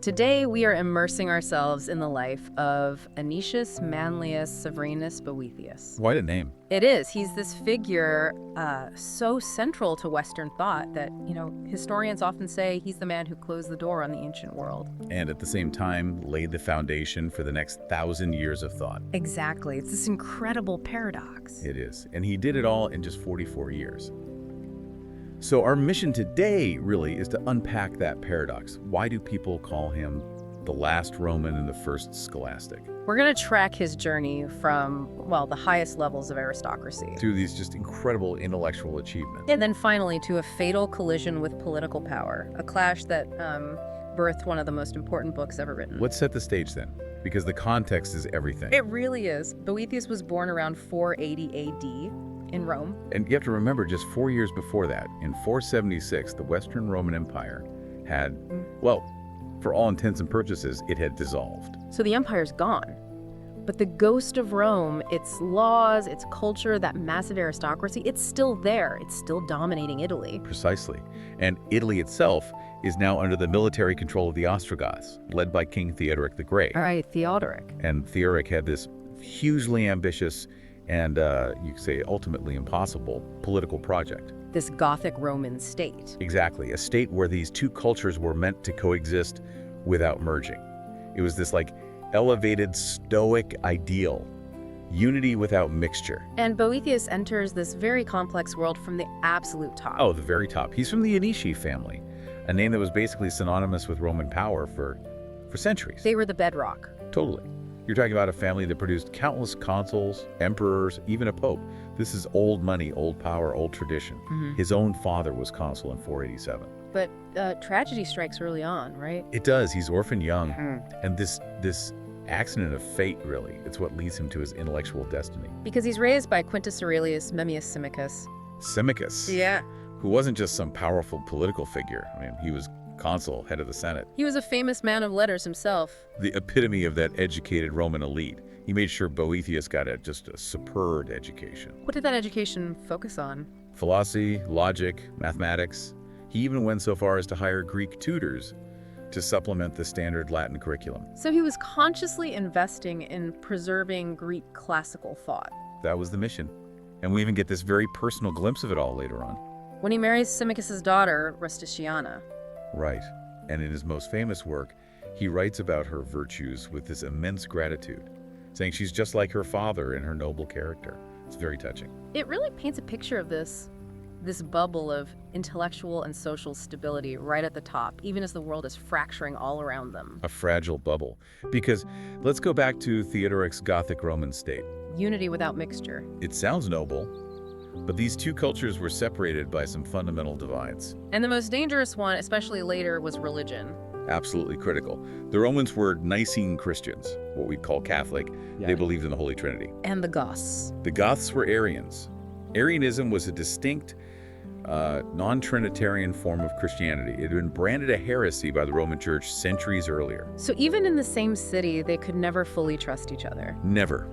Today, we are immersing ourselves in the life of Anicius Manlius Severinus Boethius. Quite a name. It is. He's this figure so central to Western thought that, historians often say he's the man who closed the door on the ancient world. And at the same time, laid the foundation for the next 1,000 years of thought. Exactly. It's this incredible paradox. It is. And he did it all in just 44 years. So our mission today, really, is to unpack that paradox. Why do people call him the last Roman and the first scholastic? We're going to track his journey from, the highest levels of aristocracy. Through these just incredible intellectual achievements. And then finally to a fatal collision with political power, a clash that birthed one of the most important books ever written. Let's set the stage then, because the context is everything. It really is. Boethius was born around 480 AD. in Rome. And you have to remember, just 4 years before that, in 476, the Western Roman Empire had, for all intents and purposes, it had dissolved. So the empire's gone. But the ghost of Rome, its laws, its culture, that massive aristocracy, it's still there. It's still dominating Italy. Precisely. And Italy itself is now under the military control of the Ostrogoths, led by King Theodoric the Great. All right, Theodoric. And Theodoric had this hugely ambitious and, you could say, ultimately impossible political project. This Gothic Roman state. Exactly, a state where these two cultures were meant to coexist without merging. It was this, elevated Stoic ideal, unity without mixture. And Boethius enters this very complex world from the absolute top. Oh, the very top. He's from the Anici family, a name that was basically synonymous with Roman power for centuries. They were the bedrock. Totally. You're talking about a family that produced countless consuls, emperors, even a pope. This is old money, old power, old tradition. Mm-hmm. His own father was consul in 487. But tragedy strikes early on, right? It does. He's orphaned young. And this accident of fate, really, it's what leads him to his intellectual destiny. Because he's raised by Quintus Aurelius Memmius Symmachus. Symmachus. Yeah. Who wasn't just some powerful political figure. I mean, he was consul, head of the Senate. He was a famous man of letters himself. The epitome of that educated Roman elite. He made sure Boethius got just a superb education. What did that education focus on? Philosophy, logic, mathematics. He even went so far as to hire Greek tutors to supplement the standard Latin curriculum. So he was consciously investing in preserving Greek classical thought. That was the mission. And we even get this very personal glimpse of it all later on. When he marries Symmachus's daughter, Rusticiana. Right. And in his most famous work, he writes about her virtues with this immense gratitude, saying she's just like her father in her noble character. It's very touching. It really paints a picture of this bubble of intellectual and social stability right at the top, even as the world is fracturing all around them. A fragile bubble. Because let's go back to Theodoric's Gothic Roman state. Unity without mixture. It sounds noble, but these two cultures were separated by some fundamental divides. And the most dangerous one, especially later, was religion. Absolutely critical. The Romans were Nicene Christians, what we'd call Catholic. Yeah. They believed in the Holy Trinity. And the Goths. The Goths were Arians. Arianism was a distinct non-Trinitarian form of Christianity. It had been branded a heresy by the Roman Church centuries earlier. So even in the same city, they could never fully trust each other. Never.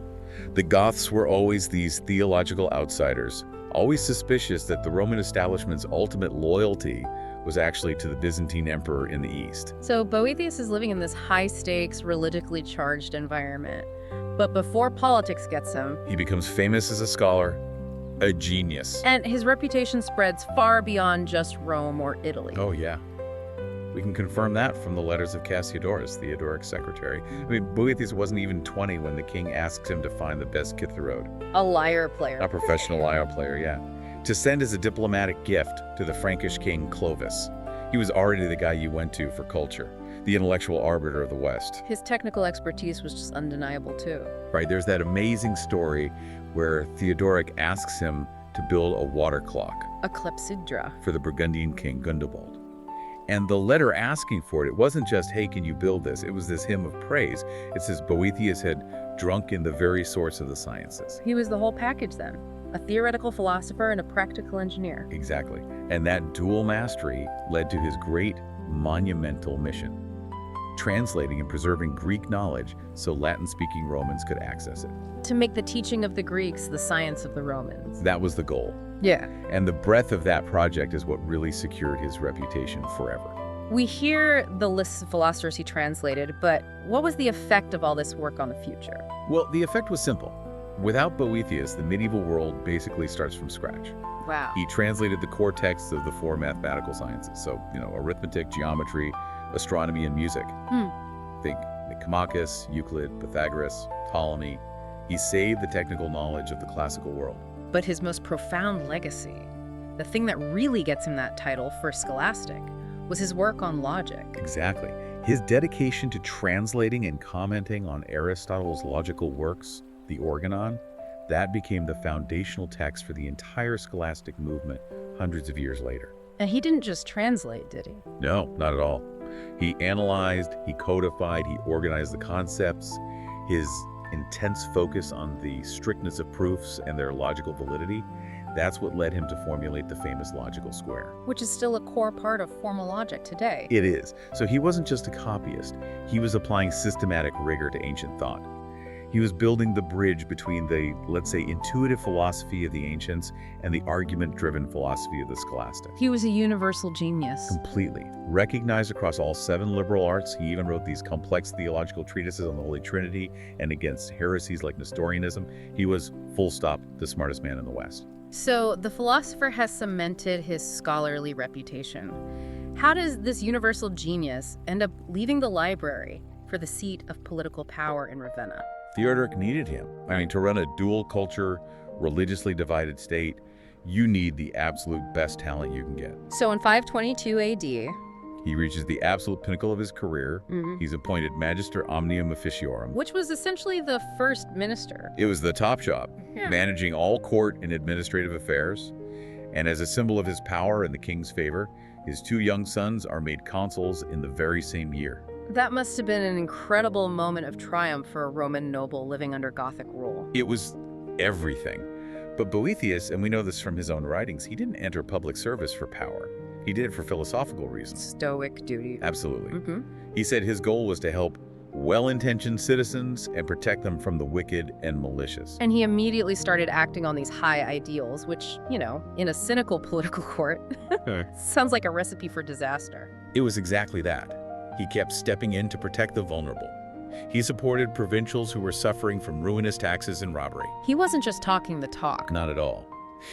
The Goths were always these theological outsiders, always suspicious that the Roman establishment's ultimate loyalty was actually to the Byzantine emperor in the east. So Boethius is living in this high-stakes, religiously charged environment. But before politics gets him, He becomes famous as a scholar, a genius. and his reputation spreads far beyond just Rome or Italy. Oh, yeah. We can confirm that from the letters of Cassiodorus, Theodoric's secretary. I mean, Boethius wasn't even 20 when the king asks him to find the best Cytherode. A lyre player. A professional lyre player, yeah. To send as a diplomatic gift to the Frankish king Clovis. He was already the guy you went to for culture, the intellectual arbiter of the West. His technical expertise was just undeniable, too. Right, there's that amazing story where Theodoric asks him to build a water clock A clepsydra. for the Burgundian king Gundobald. And the letter asking for it wasn't just, hey, can you build this? It was this hymn of praise. It says Boethius had drunk in the very source of the sciences. He was the whole package then. A theoretical philosopher and a practical engineer. Exactly. And that dual mastery led to his great monumental mission, translating and preserving Greek knowledge so Latin-speaking Romans could access it. To make the teaching of the Greeks the science of the Romans. That was the goal. Yeah. And the breadth of that project is what really secured his reputation forever. We hear the lists of philosophers he translated, but what was the effect of all this work on the future? Well, the effect was simple. Without Boethius, the medieval world basically starts from scratch. Wow. He translated the core texts of the four mathematical sciences, so, arithmetic, geometry, astronomy, and music. Think Nicomachus, Euclid, Pythagoras, Ptolemy. He saved the technical knowledge of the classical world. But his most profound legacy, the thing that really gets him that title for scholastic, was his work on logic. Exactly. His dedication to translating and commenting on Aristotle's logical works, the Organon, that became the foundational text for the entire scholastic movement hundreds of years later. And he didn't just translate, did he? No, not at all. He analyzed, he codified, he organized the concepts. His intense focus on the strictness of proofs and their logical validity, that's what led him to formulate the famous logical square. Which is still a core part of formal logic today. It is. So he wasn't just a copyist. He was applying systematic rigor to ancient thought. He was building the bridge between the, let's say, intuitive philosophy of the ancients and the argument-driven philosophy of the scholastics. He was a universal genius. Completely. Recognized across all 7 liberal arts, he even wrote these complex theological treatises on the Holy Trinity and against heresies like Nestorianism. He was, full stop, the smartest man in the West. So the philosopher has cemented his scholarly reputation. How does this universal genius end up leaving the library for the seat of political power in Ravenna? Theodoric needed him. To run a dual culture, religiously divided state, you need the absolute best talent you can get. So in 522 AD, he reaches the absolute pinnacle of his career. He's appointed Magister Omnium Officiorum, which was essentially the first minister. It was the top job, managing all court and administrative affairs. And as a symbol of his power and the king's favor, his 2 young sons are made consuls in the very same year. That must have been an incredible moment of triumph for a Roman noble living under Gothic rule. It was everything. But Boethius, and we know this from his own writings, he didn't enter public service for power. He did it for philosophical reasons. Stoic duty. Absolutely. He said his goal was to help well-intentioned citizens and protect them from the wicked and malicious. And he immediately started acting on these high ideals, which, in a cynical political court, sounds like a recipe for disaster. It was exactly that. He kept stepping in to protect the vulnerable. He supported provincials who were suffering from ruinous taxes and robbery. He wasn't just talking the talk. Not at all.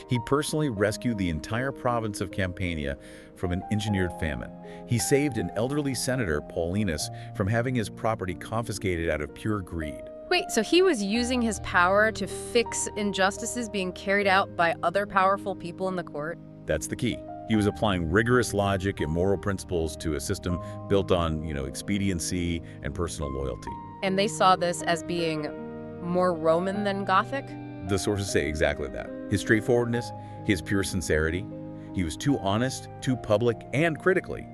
He personally rescued the entire province of Campania from an engineered famine. He saved an elderly senator, Paulinus, from having his property confiscated out of pure greed. Wait, so he was using his power to fix injustices being carried out by other powerful people in the court? That's the key. He was applying rigorous logic and moral principles to a system built on, expediency and personal loyalty. And they saw this as being more Roman than Gothic? The sources say exactly that. His straightforwardness, his pure sincerity. He was too honest, too public, and critically.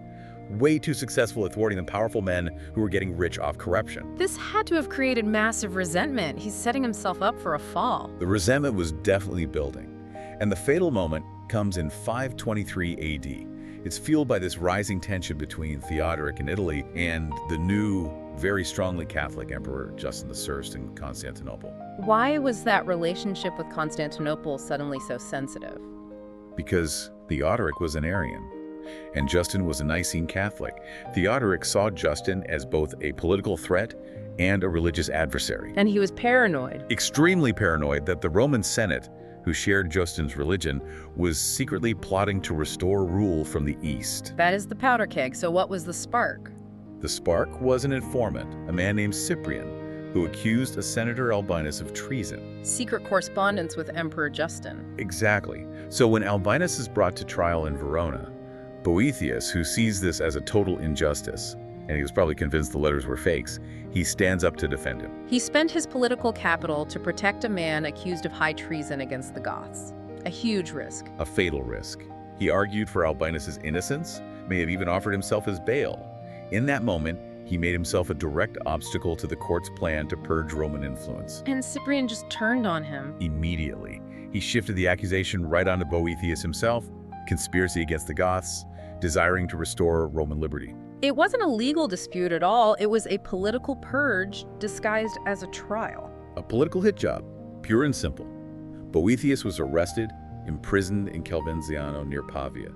Way too successful at thwarting the powerful men who were getting rich off corruption. This had to have created massive resentment. He's setting himself up for a fall. The resentment was definitely building. And the fatal moment comes in 523 AD. It's fueled by this rising tension between Theodoric in Italy and the new, very strongly Catholic Emperor Justin I in Constantinople. Why was that relationship with Constantinople suddenly so sensitive? Because Theodoric was an Arian, and Justin was a Nicene Catholic. Theodoric saw Justin as both a political threat and a religious adversary. And he was paranoid. Extremely paranoid that the Roman Senate, who shared Justin's religion, was secretly plotting to restore rule from the East. That is the powder keg, so what was the spark? The spark was an informant, a man named Cyprian, who accused a Senator Albinus of treason. Secret correspondence with Emperor Justin. Exactly. So when Albinus is brought to trial in Verona, Boethius, who sees this as a total injustice, and he was probably convinced the letters were fakes, he stands up to defend him. He spent his political capital to protect a man accused of high treason against the Goths. A huge risk. A fatal risk. He argued for Albinus' innocence, may have even offered himself as bail. In that moment, he made himself a direct obstacle to the court's plan to purge Roman influence. And Cyprian just turned on him. Immediately. He shifted the accusation right onto Boethius himself, conspiracy against the Goths, desiring to restore Roman liberty. It wasn't a legal dispute at all. It was a political purge disguised as a trial. A political hit job, pure and simple. Boethius was arrested, imprisoned in Calvenziano near Pavia.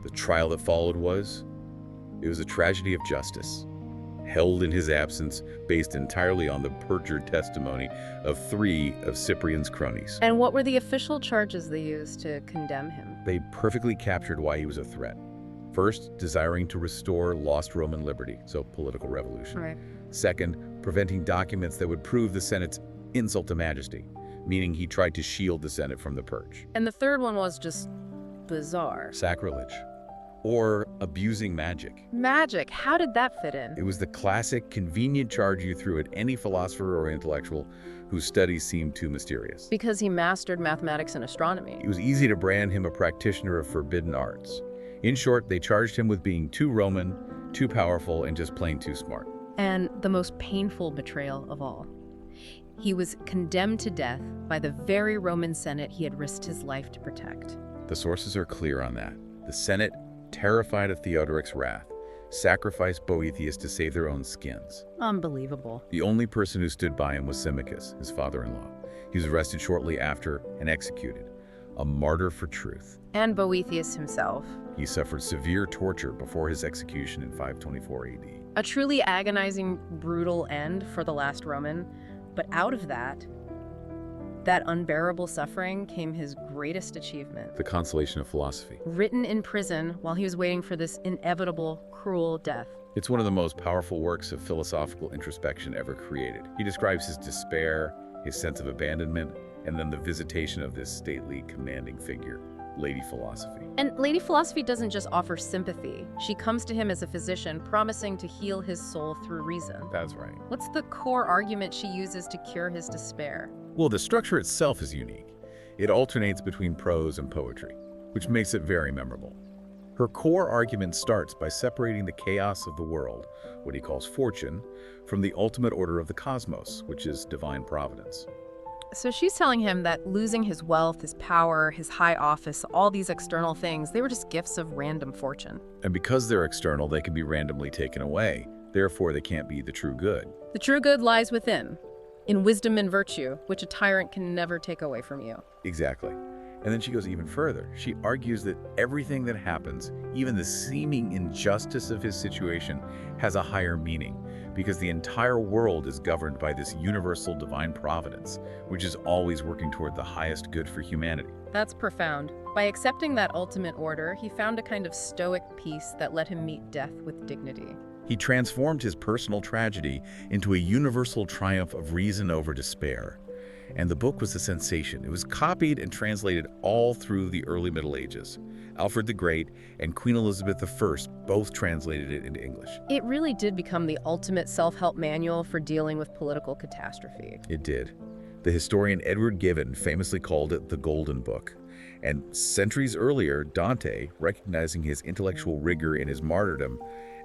The trial that followed was It was a tragedy of justice, held in his absence, based entirely on the perjured testimony of 3 of Cyprian's cronies. And what were the official charges they used to condemn him? They perfectly captured why he was a threat. First, desiring to restore lost Roman liberty, so political revolution. Right. Second, preventing documents that would prove the Senate's insult to majesty, meaning he tried to shield the Senate from the purge. And the third one was just bizarre. Sacrilege, or abusing magic. Magic, how did that fit in? It was the classic, convenient charge you threw at any philosopher or intellectual whose studies seemed too mysterious. Because he mastered mathematics and astronomy. It was easy to brand him a practitioner of forbidden arts. In short, they charged him with being too Roman, too powerful, and just plain too smart. And the most painful betrayal of all. He was condemned to death by the very Roman Senate he had risked his life to protect. The sources are clear on that. The Senate, terrified of Theodoric's wrath, sacrificed Boethius to save their own skins. Unbelievable. The only person who stood by him was Symmachus, his father-in-law. He was arrested shortly after and executed, a martyr for truth. And Boethius himself. He suffered severe torture before his execution in 524 AD. A truly agonizing, brutal end for the last Roman. But out of that unbearable suffering came his greatest achievement. The Consolation of Philosophy. Written in prison while he was waiting for this inevitable, cruel death. It's one of the most powerful works of philosophical introspection ever created. He describes his despair, his sense of abandonment, and then the visitation of this stately, commanding figure, Lady Philosophy. And Lady Philosophy doesn't just offer sympathy. She comes to him as a physician, promising to heal his soul through reason. That's right. What's the core argument she uses to cure his despair? Well, the structure itself is unique. It alternates between prose and poetry, which makes it very memorable. Her core argument starts by separating the chaos of the world, what he calls fortune, from the ultimate order of the cosmos, which is divine providence. So she's telling him that losing his wealth, his power, his high office, all these external things, they were just gifts of random fortune. And because they're external, they can be randomly taken away. Therefore, they can't be the true good. The true good lies within, in wisdom and virtue, which a tyrant can never take away from you. Exactly. And then she goes even further. She argues that everything that happens, even the seeming injustice of his situation, has a higher meaning, because the entire world is governed by this universal divine providence, which is always working toward the highest good for humanity. That's profound. By accepting that ultimate order, he found a kind of stoic peace that let him meet death with dignity. He transformed his personal tragedy into a universal triumph of reason over despair. And the book was a sensation. It was copied and translated all through the early Middle Ages. Alfred the Great and Queen Elizabeth I both translated it into English. It really did become the ultimate self-help manual for dealing with political catastrophe. It did. The historian Edward Gibbon famously called it the Golden Book. And centuries earlier, Dante, recognizing his intellectual rigor in his martyrdom,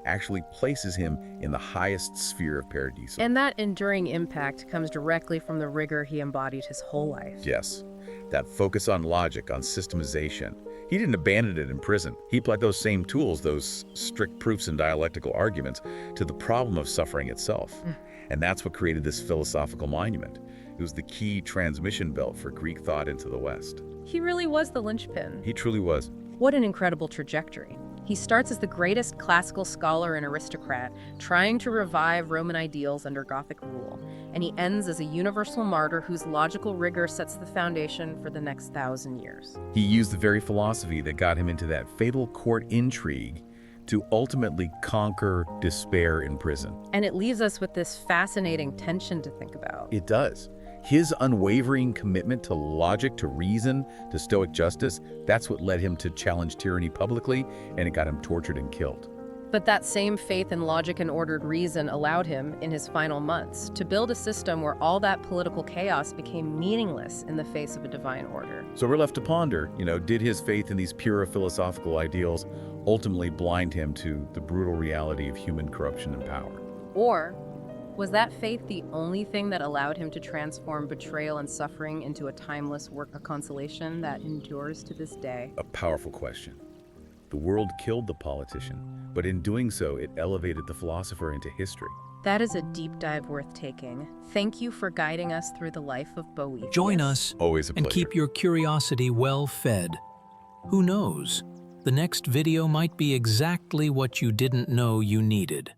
actually places him in the highest sphere of Paradiso. And that enduring impact comes directly from the rigor he embodied his whole life. Yes, that focus on logic, on systemization. He didn't abandon it in prison. He applied those same tools, those strict proofs and dialectical arguments, to the problem of suffering itself. And that's what created this philosophical monument. It was the key transmission belt for Greek thought into the West. He really was the linchpin. He truly was. What an incredible trajectory. He starts as the greatest classical scholar and aristocrat, trying to revive Roman ideals under Gothic rule, and he ends as a universal martyr whose logical rigor sets the foundation for the next 1,000 years. He used the very philosophy that got him into that fatal court intrigue to ultimately conquer despair in prison. And it leaves us with this fascinating tension to think about. It does. His unwavering commitment to logic, to reason, to stoic justice, that's what led him to challenge tyranny publicly, and it got him tortured and killed. But that same faith in logic and ordered reason allowed him, in his final months, to build a system where all that political chaos became meaningless in the face of a divine order. So we're left to ponder, did his faith in these pure philosophical ideals ultimately blind him to the brutal reality of human corruption and power? Or was that faith the only thing that allowed him to transform betrayal and suffering into a timeless work of consolation that endures to this day? A powerful question. The world killed the politician, but in doing so, it elevated the philosopher into history. That is a deep dive worth taking. Thank you for guiding us through the life of Boethius. Join us Always a pleasure. and keep your curiosity well fed. Who knows? The next video might be exactly what you didn't know you needed.